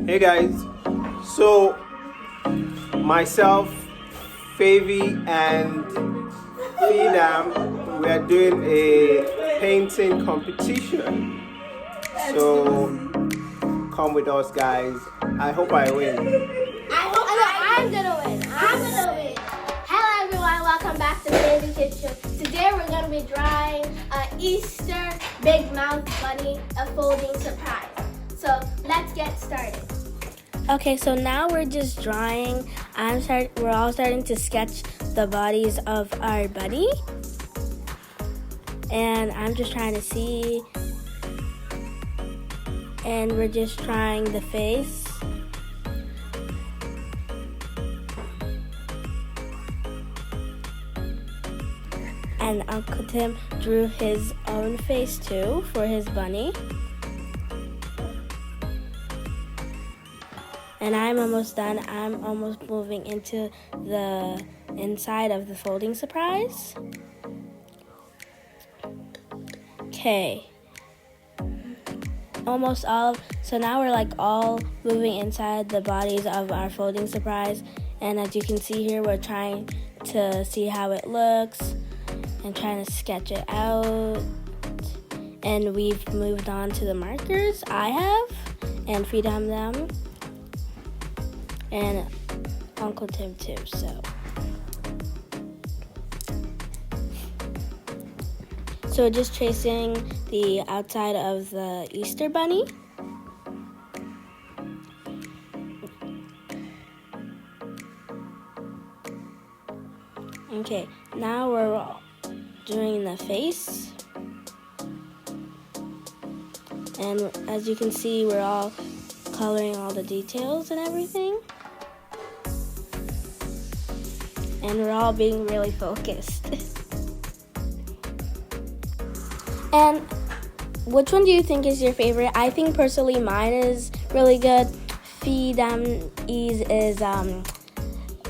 Hey guys, so myself, Favy and Fidam, we are doing a painting competition. So come with us guys. I hope I win. I'm gonna win. Hello everyone, welcome back to Baby Kids Show. Today we're gonna be drawing an Easter big mouth bunny, a folding surprise. So let's get started. Okay, so now we're just drawing. We're all starting to sketch the bodies of our bunny. And I'm just trying to see. And we're just trying the face. And Uncle Tim drew his own face too for his bunny. And I'm almost done. I'm almost moving into the inside of the folding surprise. Okay. Almost all. So now we're like all moving inside the bodies of our folding surprise. And as you can see here, we're trying to see how it looks and trying to sketch it out. And we've moved on to the markers. I have, and Fidam them. And Uncle Tim too, so just tracing the outside of the Easter bunny. Okay, now we're doing the face. And as you can see, we're all coloring all the details and everything. And we're all being really focused. And which one do you think is your favorite? I think personally mine is really good. Fidam's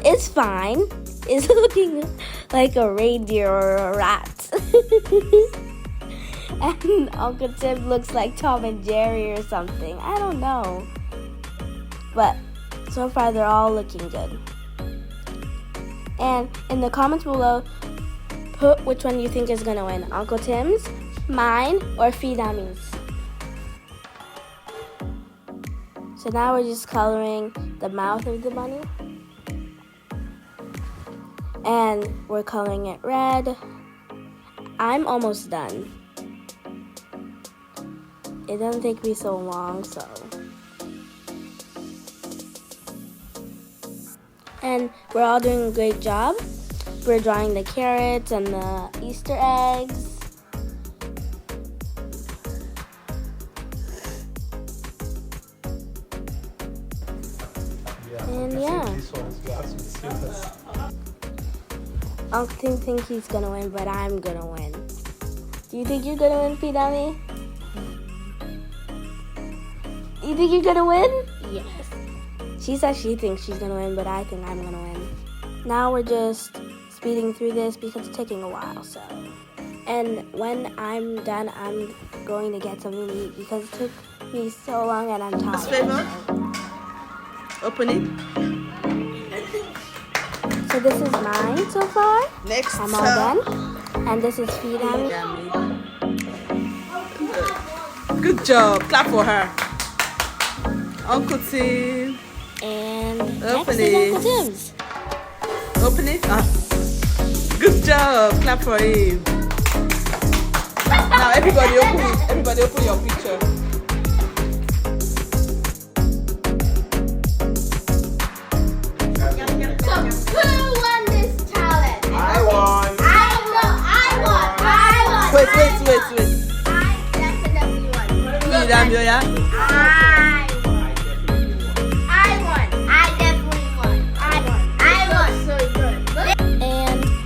is fine. It's looking like a reindeer or a rat. And Uncle Tim looks like Tom and Jerry or something. I don't know. But so far they're all looking good. And in the comments below, put which one you think is going to win. Uncle Tim's, mine, or Fidam's. So now we're just coloring the mouth of the bunny. And we're coloring it red. I'm almost done. It doesn't take me so long, so. And we're all doing a great job. We're drawing the carrots and the Easter eggs. And yeah. Uncle Tim thinks he's gonna win, but I'm gonna win. Do you think you're gonna win, Fidami? You think you're gonna win? Yes. She says she thinks she's gonna win, but I think I'm gonna win. Now we're just speeding through this because it's taking a while, so. And when I'm done, I'm going to get something to eat because it took me so long and I'm tired. Favor? Open it. So this is mine so far. Next. I'm all done. And this is Fidam. Good job. Clap for her. Uncle Tim. And Open next it. is Uncle Tim's. Open it. Good job. Clap for him. Now everybody open it. Everybody open your picture. So who won this challenge? I won. I won. Wait. I definitely won. Fidam, yeah?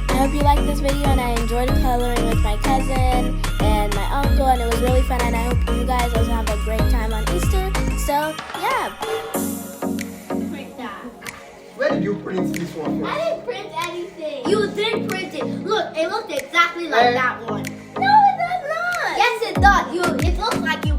I hope you liked this video and I enjoyed coloring with my cousin and my uncle, and it was really fun, and I hope you guys also have a great time on Easter. So yeah. Where did you print this one from? I didn't print anything. You did print it. Look, it looked exactly like that one. No, it does not. Yes, it does. It looks like you